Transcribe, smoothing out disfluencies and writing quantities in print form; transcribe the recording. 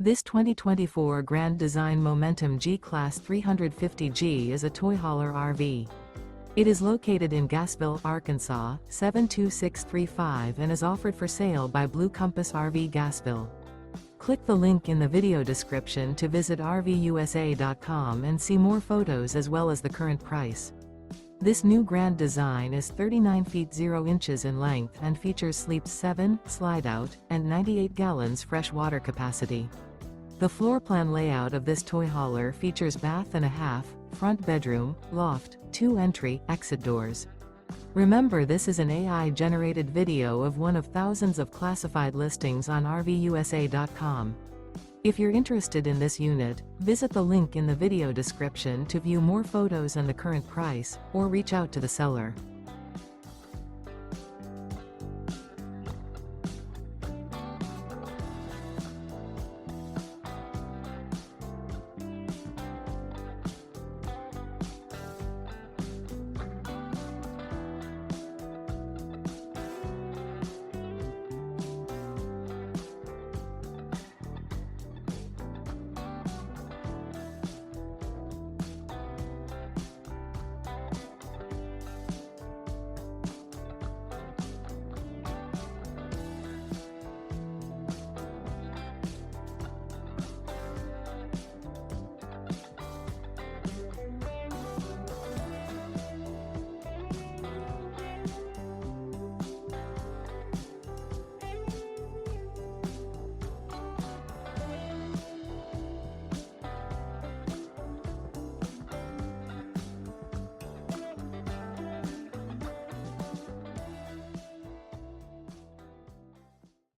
This 2024 Grand Design Momentum G-Class 350G is a toy hauler RV. It is located in Gassville, Arkansas, 72635 and is offered for sale by Blue Compass RV Gassville. Click the link in the video description to visit RVUSA.com and see more photos as well as the current price. This new grand design is 39 feet 0 inches in length and features sleeps 7, slide-out, and 98 gallons fresh water capacity. The floor plan layout of this toy hauler features bath and a half, front bedroom, loft, 2 entry, exit doors. Remember, this is an AI-generated video of one of thousands of classified listings on RVUSA.com. If you're interested in this unit, visit the link in the video description to view more photos and the current price, or reach out to the seller.